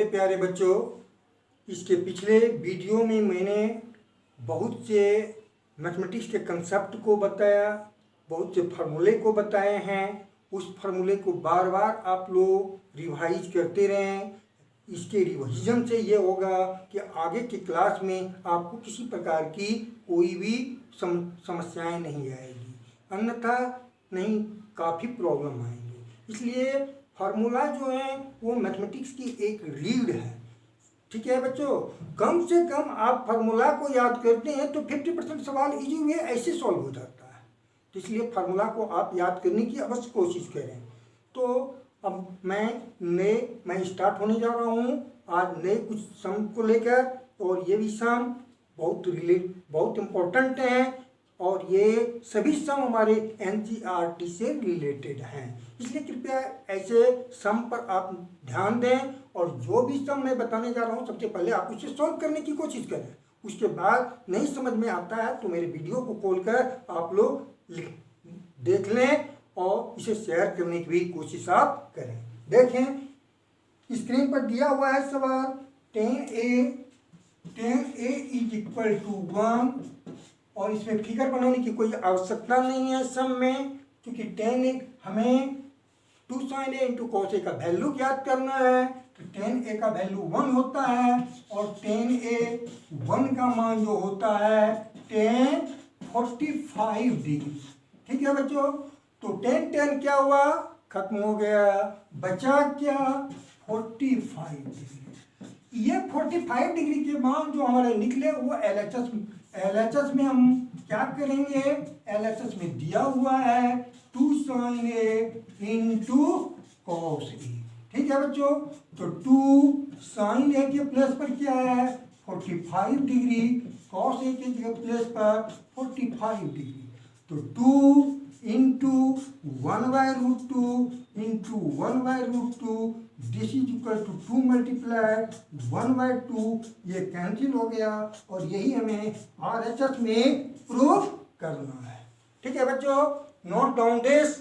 मेरे प्यारे बच्चों, इसके पिछले वीडियो में मैंने बहुत से मैथमेटिक्स के कंसेप्ट को बताया, बहुत से फार्मूले को बताए हैं। उस फार्मूले को बार बार आप लोग रिवाइज करते रहें। इसके रिवीजन से ये होगा कि आगे की क्लास में आपको किसी प्रकार की कोई भी समस्याएं नहीं आएगी, अन्यथा नहीं काफ़ी प्रॉब्लम आएंगे। इसलिए फार्मूला जो है वो मैथमेटिक्स की एक रीढ़ है। ठीक है बच्चों, कम से कम आप फार्मूला को याद करते हैं तो 50% सवाल इजी वे ऐसे सॉल्व हो जाता है। तो इसलिए फार्मूला को आप याद करने की अवश्य कोशिश करें। तो अब मैं स्टार्ट होने जा रहा हूँ आज नए कुछ सम को लेकर, और ये भी सम बहुत इम्पोर्टेंट हैं और ये सभी सम हमारे NCERT से रिलेटेड हैं। इसलिए कृपया ऐसे सम पर आप ध्यान दें, और जो भी सम मैं बताने जा रहा हूँ सबसे पहले आप उसे सॉल्व करने की कोशिश करें। उसके बाद नहीं समझ में आता है तो मेरे वीडियो को खोलकर आप लोग देख लें और इसे शेयर करने की भी कोशिश आप करें। देखें, स्क्रीन पर दिया हुआ है सवाल 10a इज इक्वल टू 1, और इसमें फिगर बनाने की कोई आवश्यकता नहीं है सम में, क्योंकि 10a हमें 2 sin a into cos a का वैल्यू ज्ञात करना है। तो 10a का वैल्यू 1 होता है और 10a 1 का मान जो होता है 1045 डिग्री। ठीक है बच्चों, तो 10 क्या हुआ, खत्म हो गया, बचा क्या 45 डिग्री। ये 45 डिग्री के मान जो हमारे निकले वो LHS में हम क्या करेंगे, LHS में दिया हुआ है 2 sin a into cos a। ठीक है बच्चों, तो 2 sin a के प्लेस पर क्या है 45 डिग्री, cos a के प्लेस पर 45 डिग्री। तो 2 into 1/√2 into 1/√2 this is equal to 2 multiply 1/2, ये कैंसिल हो गया और यही हमें RHS में प्रूफ करना है। ठीक है बच्चों, नोट डाउन दिस।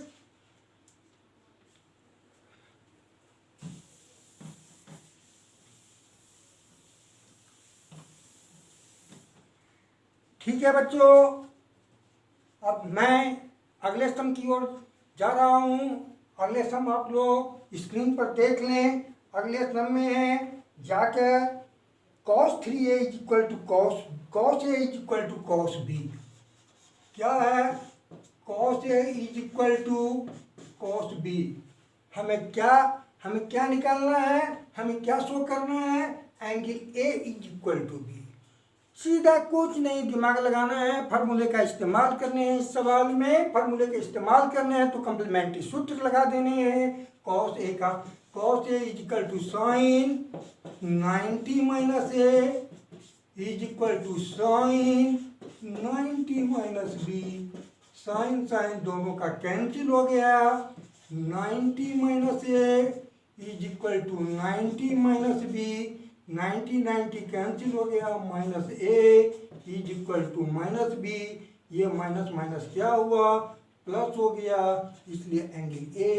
ठीक है बच्चों, अब मैं अगले सम की ओर जा रहा हूँ। अगले सम आप लोग स्क्रीन पर देख लें। अगले सम में है जाकर cos 3a is equal to cos a is equal to cos b। क्या है, cos a is equal to cos b। हमें क्या निकालना है, हमें क्या शो करना है, angle a is equal to b। सीधा कुछ नहीं दिमाग लगाना है, फार्मूले का इस्तेमाल करने हैं। इस सवाल में फार्मूले का इस्तेमाल करने हैं तो कंप्लीमेंट्री सूत्र लगा देने हैं। cos a is equal to sine 90 minus a is equal to sine 90 minus b। Sine दोनों का कैंसिल हो गया, 90 minus a is equal to 90 minus b। 90 cancel हो गया, minus a is equal to minus b। ये minus minus क्या हुआ, plus हो गया, इसलिए angle a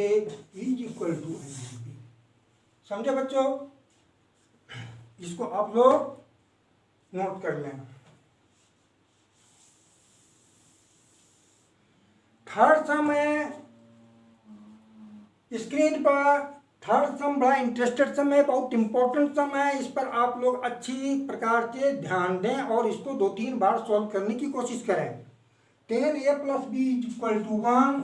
is equal to angle b। समझे बच्चों, इसको आप लोग नोट कर लें। थर्ड सम है स्क्रीन पर। थर्ड सम बड़ा इंटरेस्टेड सम है, बहुत इंपॉर्टेंट सम है। इस पर आप लोग अच्छी प्रकार से ध्यान दें और इसको 2-3 बार सॉल्व करने की कोशिश करें। 10a plus b is equal to 1,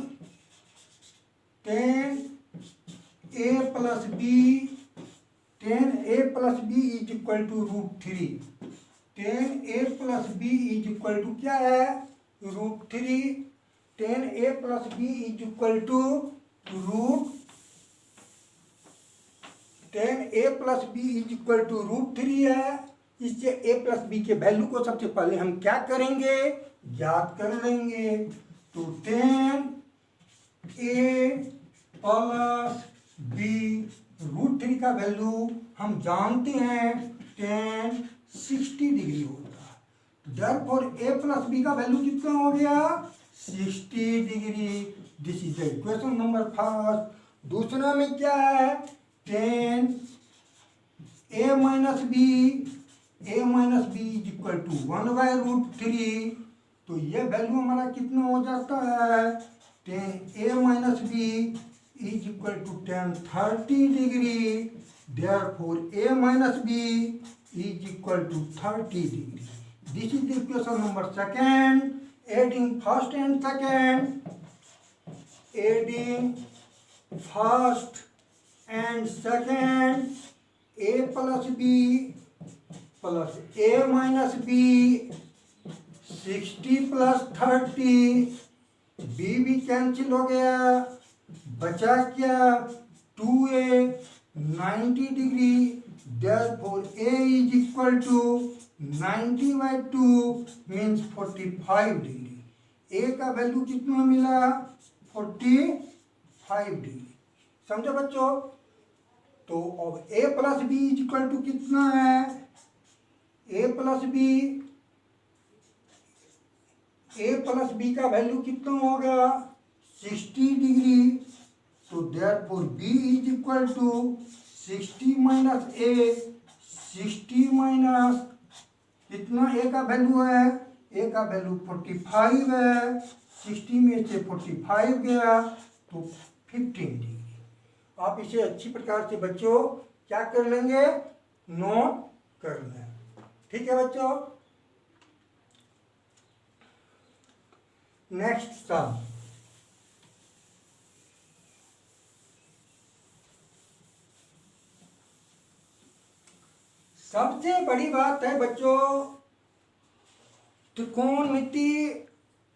10a plus b is equal to √3। 10a plus b is equal to क्या है, √3। 10a plus b is equal टू10a plus b is equal to √3 है। इससे a प्लस b के value को सबसे पहले हम क्या करेंगे, ज्ञात कर लेंगे। तो 10a प्लस b √3 का वैल्यू हम जानते हैं 1060 डिग्री होता है। देयरफॉर a प्लस b का वैल्यू कितना हो गया, 60 degree. This is the equation number first. दूसरा में क्या है, 10 a minus B is equal to 1/√3। तो ये वैल्यू हमारा कितना हो जाता है, 10a minus B is equal to 1030 degree. Therefore a minus B is equal to 30 degree. This is the equation number second. Adding first and second, adding first and second, a plus b plus a minus b, 60 plus 30, b भी cancel हो गया, बचा क्या 2a 90 degree. therefore a is equal to 90/2 means 45 degree. a का value कितना मिला, 45 degree. समझो बच्चों। तो अब a plus B is equal to कितना है, a प्लस बी का वैल्यू कितना होगा, 60 डिग्री। तो therefore b is equal to 60 minus a, 60 minus कितना a का वैल्यू है, a का वैल्यू 45 है, 60 में से 45 गया तो 15 डिग्री। आप इसे अच्छी प्रकार से बच्चों क्या कर लेंगे, नोट कर लें। ठीक है बच्चों। नेक्स्ट सम, सबसे बड़ी बात है बच्चों, त्रिकोणमिति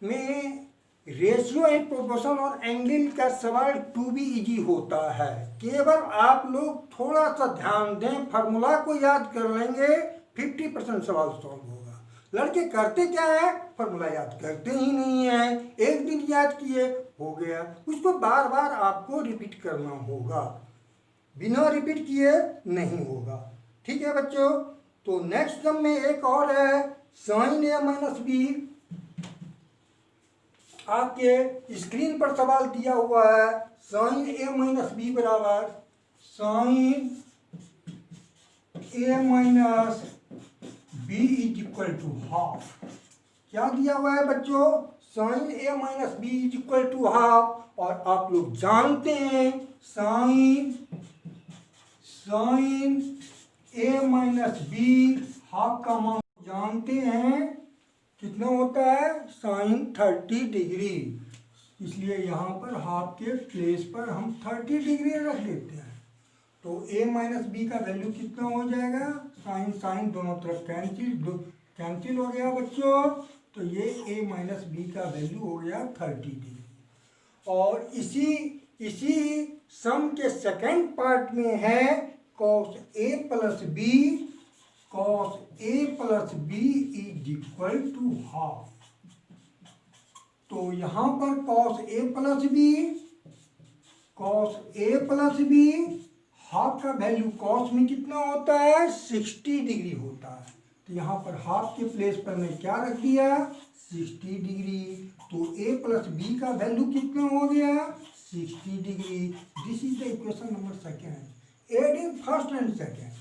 में रेशियो एंड प्रोपोर्शन और एंगल का सवाल टू बी इजी होता है। केवल आप लोग थोड़ा सा ध्यान दें, फार्मूला को याद कर लेंगे, 50% सवाल सॉल्व होगा। लड़के करते क्या है, फार्मूला याद करते ही नहीं है। एक दिन याद किए हो गया, उसको बार बार आपको रिपीट करना होगा, बिना रिपीट किए नहीं होगा। ठीक है बच्चों। तो नेक्स्ट सम में एक और है, साइन ए माइनस बी। आपके स्क्रीन पर सवाल दिया हुआ है, साइन ए माइनस बी बराबर sine A minus B is equal to half. क्या दिया हुआ है बच्चों, sine A minus B is equal to half. और आप लोग जानते हैं sine A minus B half का मान जानते हैं कितना होता है, साइन 30 डिग्री। इसलिए यहाँ पर हाफ के प्लेस पर हम 30 डिग्री रख देते हैं। तो a माइनस बी का वैल्यू कितना हो जाएगा, साइन दोनों तरफ कैंसिल हो गया बच्चों। तो ये a माइनस बी का वैल्यू हो गया 30 डिग्री। और इसी सम के सेकंड पार्ट में है cos a plus B is equal to half. तो यहाँ पर cos a plus B half का वैल्यू cos में कितना होता है, 60 डिग्री होता है। तो यहाँ पर हाफ के प्लेस पर मैं क्या रख दिया, 60 डिग्री। तो a प्लस बी का वैल्यू कितना हो गया, 60 degree. This is the equation number second. Adding first and second,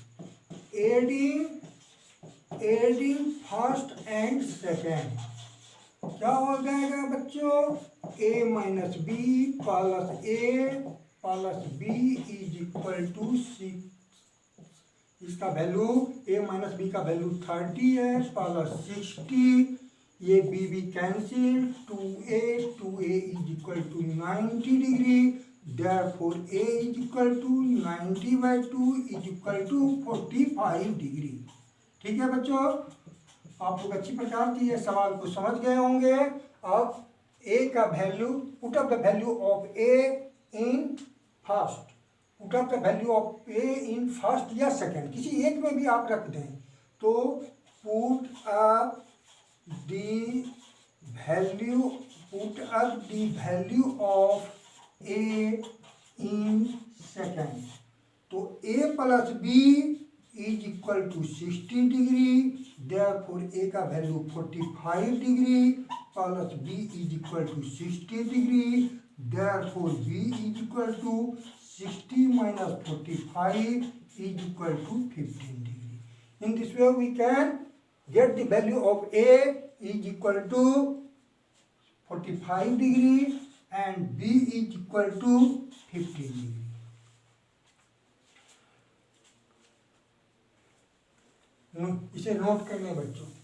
adding first and second क्या हो जाएगा बच्चों, a minus B plus B is equal to 6। इसका वैल्यू a माइनस बी का वैल्यू 30 है प्लस 60, ये b cancel, 2a is equal to 90 degree. Therefore a is equal to 90/2 is equal to 45 degree. ठीक है बच्चों। आप लोग अच्छी प्रकार से ये सवाल को समझ गए होंगे। अब a का value, put up the value of a in first, put up the value of a in first या सेकंड, किसी एक में भी आप रख दें। तो put up the value of a in second. तो a plus B is equal to 60 degree. Therefore a का value 45 degree plus b is equal to 60 degree. Therefore b is equal to 60 minus 45 is equal to 15 degree. In this way we can get the value of A is equal to 45 degree and B is equal to 15 degree. इसे note करने बच्चों।